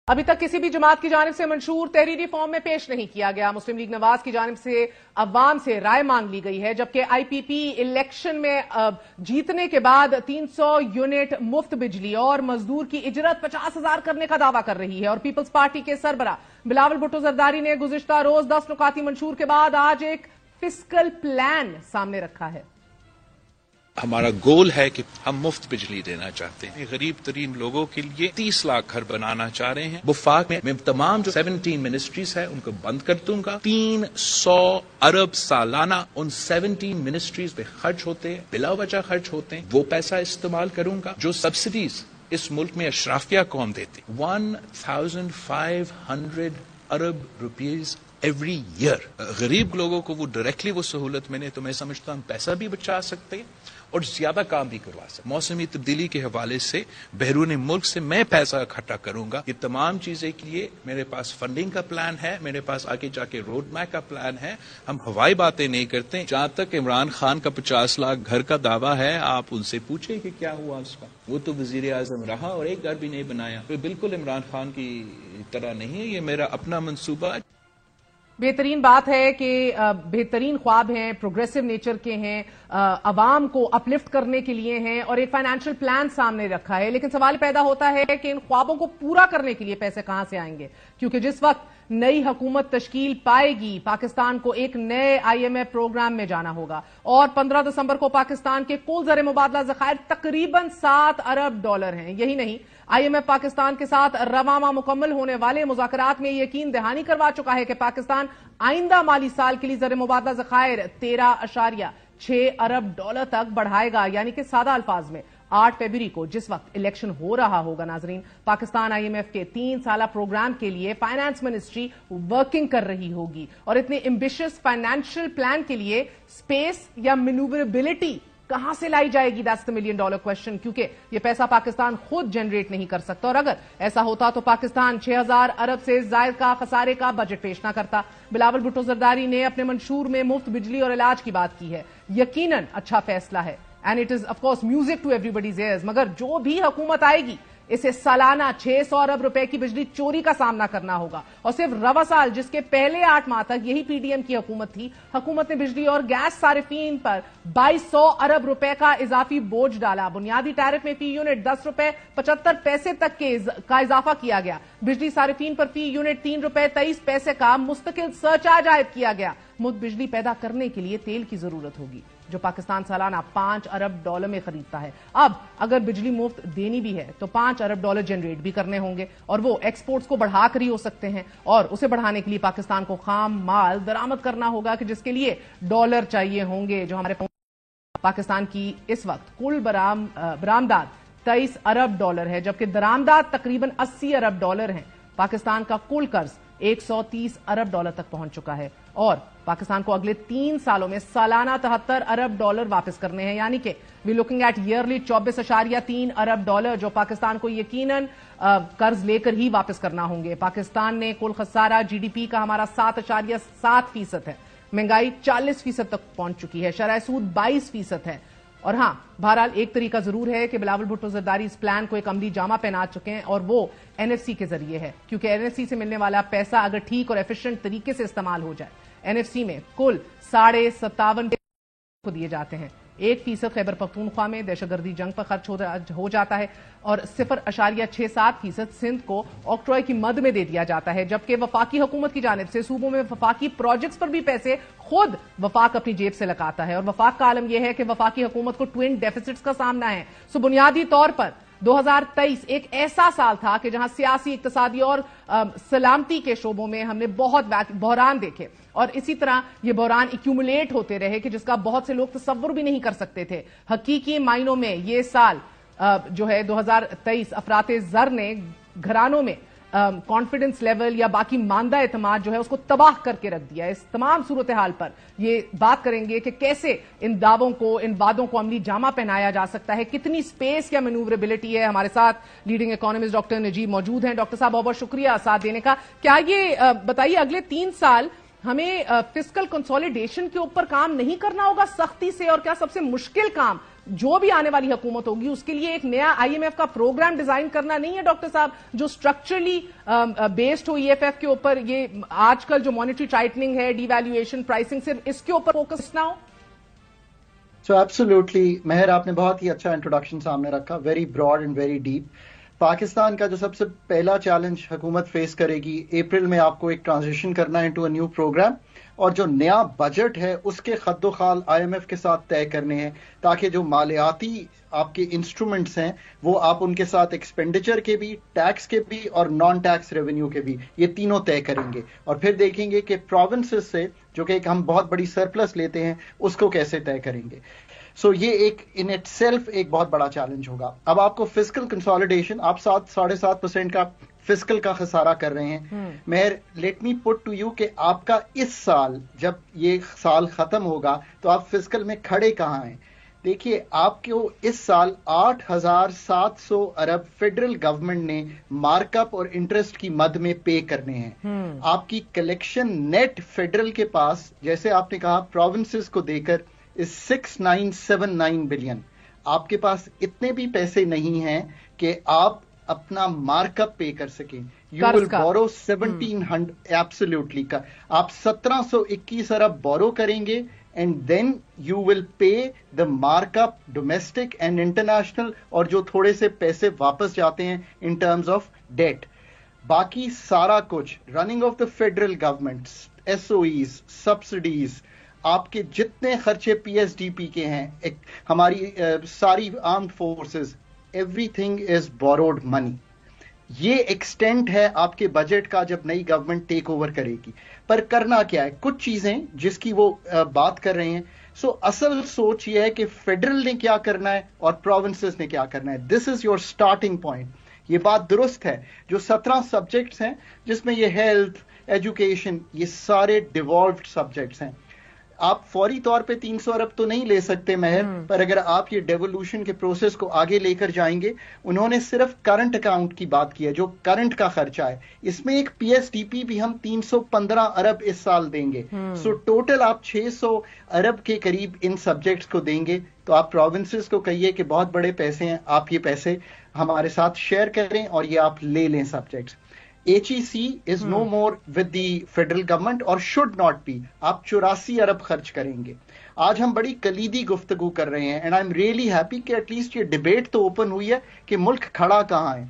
ابھی تک کسی بھی جماعت کی جانب سے منشور تحریری فارم میں پیش نہیں کیا گیا۔ مسلم لیگ نواز کی جانب سے عوام سے رائے مانگ لی گئی ہے، جبکہ آئی پی پی الیکشن میں جیتنے کے بعد 300 یونٹ مفت بجلی اور مزدور کی اجرت 50,000 کرنے کا دعویٰ کر رہی ہے۔ اور پیپلز پارٹی کے سربراہ بلاول بھٹو زرداری نے گزشتہ روز 10 نکاتی منشور کے بعد آج ایک فسکل پلان سامنے رکھا ہے۔ ہمارا گول ہے کہ ہم مفت بجلی دینا چاہتے ہیں، غریب ترین لوگوں کے لیے 30 لاکھ گھر بنانا چاہ رہے ہیں۔ وفاق میں تمام جو 17 منسٹریز ہیں ان کو بند کر دوں گا۔ 300 ارب سالانہ ان 17 منسٹریز پہ خرچ ہوتے ہیں، بلا وجہ خرچ ہوتے ہیں، وہ پیسہ استعمال کروں گا۔ جو سبسڈیز اس ملک میں اشرافیہ قوم دیتی 1500 ارب روپیز ایوری ایئر، غریب لوگوں کو وہ ڈائریکٹلی وہ سہولت ملے تو میں سمجھتا ہوں پیسہ بھی بچا سکتے ہیں اور زیادہ کام بھی کروا سکتے۔ موسمی تبدیلی کے حوالے سے بیرون ملک سے میں پیسہ اکٹھا کروں گا۔ یہ تمام چیزیں کے لیے میرے پاس فنڈنگ کا پلان ہے، میرے پاس آگے جا کے روڈ میپ کا پلان ہے۔ ہم ہوائی باتیں نہیں کرتے۔ جہاں تک عمران خان کا 50 لاکھ گھر کا دعویٰ ہے، آپ ان سے پوچھیں کہ کیا ہوا اس کا۔ وہ تو وزیر اعظم رہا اور ایک گھر بھی نہیں بنایا۔ تو بالکل عمران خان کی طرح نہیں ہے، یہ میرا اپنا منصوبہ ہے۔ بہترین بات ہے کہ بہترین خواب ہیں، پروگریسو نیچر کے ہیں، عوام کو اپلفٹ کرنے کے لیے ہیں اور ایک فائنینشل پلان سامنے رکھا ہے، لیکن سوال پیدا ہوتا ہے کہ ان خوابوں کو پورا کرنے کے لیے پیسے کہاں سے آئیں گے، کیونکہ جس وقت نئی حکومت تشکیل پائے گی پاکستان کو ایک نئے آئی ایم ایف پروگرام میں جانا ہوگا اور 15 دسمبر کو پاکستان کے کل زر مبادلہ ذخائر تقریباً 7 ارب ڈالر ہیں۔ یہی نہیں، آئی ایم ایف پاکستان کے ساتھ رواں ماہ مکمل ہونے والے مذاکرات میں یقین دہانی کروا چکا ہے کہ پاکستان آئندہ مالی سال کے لیے زر مبادلہ ذخائر 13.6 ارب ڈالر تک بڑھائے گا، یعنی کہ سادہ الفاظ میں 8 فروری کو جس وقت الیکشن ہو رہا ہوگا ناظرین، پاکستان آئی ایم ایف کے 3 سالہ پروگرام کے لیے فائنانس منسٹری ورکنگ کر رہی ہوگی اور اتنے ایمبیشس فائنینشل پلان کے لیے سپیس یا مینووربلٹی کہاں سے لائی جائے گی؟ دیٹس دی $1 ملین کوسچن، کیونکہ یہ پیسہ پاکستان خود جنریٹ نہیں کر سکتا، اور اگر ایسا ہوتا تو پاکستان 6000 ارب سے زائد کا خسارے کا بجٹ پیش نہ کرتا۔ بلاول بھٹو زرداری نے اپنے منشور میں مفت بجلی اور علاج کی بات کی ہے، یقیناً اچھا فیصلہ ہے and it is of course music to everybody's ears, مگر جو بھی حکومت آئے گی اسے سالانہ 600 ارب روپے کی بجلی چوری کا سامنا کرنا ہوگا، اور صرف رواں سال جس کے پہلے 8 ماہ تک یہی پی ڈی ایم کی حکومت تھی، حکومت نے بجلی اور گیس صارفین پر 2200 ارب روپے کا اضافی بوجھ ڈالا۔ بنیادی ٹیرف میں فی یونٹ 10 روپے 75 پیسے تک کا اضافہ کیا گیا۔ بجلی صارفین پر فی یونٹ 3 روپے 23 پیسے کا مستقل سرچارج عائد کیا گیا۔ مفت بجلی پیدا کرنے کے لیے تیل کی ضرورت ہوگی جو پاکستان سالانہ 5 ارب ڈالر میں خریدتا ہے۔ اب اگر بجلی مفت دینی بھی ہے تو 5 ارب ڈالر جنریٹ بھی کرنے ہوں گے، اور وہ ایکسپورٹس کو بڑھا کر ہی ہو سکتے ہیں، اور اسے بڑھانے کے لیے پاکستان کو خام مال درآمد کرنا ہوگا کہ جس کے لیے ڈالر چاہیے ہوں گے جو ہمارے پاکستان کی اس وقت کل برآمدات 23 ارب ڈالر ہے، جبکہ درآمدات تقریباً 80 ارب ڈالر ہیں۔ پاکستان کا کل قرض 130 ارب ڈالر تک پہنچ چکا ہے اور پاکستان کو اگلے 3 سالوں میں سالانہ 73 ارب ڈالر واپس کرنے ہیں، یعنی کہ وی لوکنگ ایٹ ایئرلی 24.3 ارب ڈالر جو پاکستان کو یقیناً قرض لے کر ہی واپس کرنا ہوں گے۔ پاکستان نے کل خسارہ جی ڈی پی کا ہمارا 7.7% ہے، مہنگائی 40% تک پہنچ چکی ہے، شرح سود 22% ہے۔ اور ہاں، بہرحال ایک طریقہ ضرور ہے کہ بلاول بھٹو زرداری اس پلان کو ایک عملی جامہ پہنا چکے ہیں، اور وہ این ایف سی کے ذریعے ہے، کیونکہ این ایف سی سے ملنے والا پیسہ اگر ٹھیک اور ایفیشنٹ طریقے سے استعمال ہو جائے، این ایف سی میں کل 57.5 کو دیے جاتے ہیں۔ 1% خیبر پختونخوا میں دہشت گردی جنگ پر خرچ ہو جاتا ہے اور 0.67% سندھ کو آکٹروئے کی مد میں دے دیا جاتا ہے، جبکہ وفاقی حکومت کی جانب سے صوبوں میں وفاقی پروجیکٹس پر بھی پیسے خود وفاق اپنی جیب سے لگاتا ہے، اور وفاق کا عالم یہ ہے کہ وفاقی حکومت کو ٹوئن ڈیفیسٹس کا سامنا ہے۔ سو بنیادی طور پر 2023 ایک ایسا سال تھا کہ جہاں سیاسی، اقتصادی اور سلامتی کے شعبوں میں ہم نے بہت بحران دیکھے، اور اسی طرح یہ بحران ایکیومولیٹ ہوتے رہے کہ جس کا بہت سے لوگ تصور بھی نہیں کر سکتے تھے۔ حقیقی معنوں میں یہ سال جو ہے 2023 افراط زر نے گھرانوں میں کانفیڈنس لیول یا باقی ماندہ اعتماد جو ہے اس کو تباہ کر کے رکھ دیا۔ اس تمام صورتحال پر یہ بات کریں گے کہ کیسے ان دعووں کو، ان وعدوں کو عملی جامہ پہنایا جا سکتا ہے، کتنی سپیس یا مینووربلٹی ہے۔ ہمارے ساتھ لیڈنگ اکانومسٹ ڈاکٹر نجیب موجود ہیں۔ ڈاکٹر صاحب بہت بہت شکریہ ساتھ دینے کا۔ کیا یہ بتائیے اگلے 3 سال ہمیں فسکل کنسولیڈیشن کے اوپر کام نہیں کرنا ہوگا سختی سے، اور کیا سب سے مشکل کام جو بھی آنے والی حکومت ہوگی اس کے لیے ایک نیا IMF کا پروگرام ڈیزائن کرنا نہیں ہے ڈاکٹر صاحب, جو اسٹرکچرلی بیسڈ ہو EFF کے اوپر, یہ آج کل جو مانیٹری ٹائٹننگ ہے, ڈی ویلیویشن, پرائسنگ, صرف اس کے اوپر فوکس نہ ہو؟ سو ایبسولوٹلی مہر, آپ نے بہت ہی اچھا انٹروڈکشن سامنے رکھا, very broad and very deep. Pakistan کا جو سب سے پہلا چیلنج حکومت فیس کرے گی, اپریل میں آپ کو ایک ٹرانزیشن کرنا ہے انٹو اے نیو پروگرام, اور جو نیا بجٹ ہے اس کے خد و خال IMF کے ساتھ طے کرنے ہیں, تاکہ جو مالیاتی آپ کے انسٹرومنٹس ہیں وہ آپ ان کے ساتھ ایکسپینڈیچر کے بھی, ٹیکس کے بھی اور نان ٹیکس ریونیو کے بھی, یہ تینوں طے کریں گے. اور پھر دیکھیں گے کہ پروونسز سے جو کہ ایک ہم بہت بڑی سرپلس لیتے ہیں اس کو کیسے طے کریں گے. سو یہ ایک ان اٹ سیلف ایک بہت بڑا چیلنج ہوگا. اب آپ کو فسکل کنسالیڈیشن, آپ 7.5% کا فسکل کا خسارہ کر رہے ہیں. Mehr, let me put to you کہ آپ کا اس سال جب یہ سال ختم ہوگا تو آپ فسکل میں کھڑے کہاں ہیں. دیکھیے, آپ کو اس سال 8,700 ارب فیڈرل گورنمنٹ نے مارک اپ اور انٹرسٹ کی مد میں پے کرنے ہیں. آپ کی کلیکشن نیٹ فیڈرل کے پاس, جیسے آپ نے کہا پروونسز کو دے کر, is 6979 بلین. آپ کے پاس اتنے بھی پیسے نہیں ہیں کہ آپ اپنا مارک اپ پے کر سکیں. یو ول بورو 1700, ایبسولوٹلی کا آپ 1721 ارب بورو کریں گے, and then you will pay the mark up domestic and international, اور جو تھوڑے سے پیسے واپس جاتے ہیں ان ٹرمز آف ڈیٹ. باقی سارا کچھ running of the federal government, SOEs, subsidies, آپ کے جتنے خرچے PSDP کے ہیں, ہماری ساری armed forces, everything is borrowed money. یہ ایکسٹینٹ ہے آپ کے بجٹ کا جب نئی گورنمنٹ ٹیک اوور کرے گی. پر کرنا کیا ہے, کچھ چیزیں جس کی وہ بات کر رہے ہیں. سو اصل سوچ یہ ہے کہ فیڈرل نے کیا کرنا ہے اور پروونسز نے کیا کرنا ہے. دس از یور اسٹارٹنگ پوائنٹ. یہ بات درست ہے, جو 17 سبجیکٹس ہیں جس میں یہ ہیلتھ, ایجوکیشن, یہ سارے ڈیوالوڈ سبجیکٹس ہیں. آپ فوری طور پہ 300 ارب تو نہیں لے سکتے مہر, پر اگر آپ یہ ڈیولوشن کے پروسیس کو آگے لے کر جائیں گے, انہوں نے صرف کرنٹ اکاؤنٹ کی بات کی ہے, جو کرنٹ کا خرچہ ہے, اس میں ایک PSDP بھی ہم 315 ارب اس سال دیں گے. سو ٹوٹل آپ 600 ارب کے قریب ان سبجیکٹس کو دیں گے. تو آپ پروونسز کو کہیے کہ بہت بڑے پیسے ہیں, آپ یہ پیسے ہمارے ساتھ شیئر کریں اور یہ آپ لے لیں subjects. HEC is no more with the federal government or should not be. آپ 84 ارب خرچ کریں گے. آج ہم بڑی کلیدی گفتگو کر رہے ہیں, and I'm really happy کہ ایٹ لیسٹ یہ ڈیبیٹ تو اوپن ہوئی ہے کہ ملک کھڑا کہاں ہے.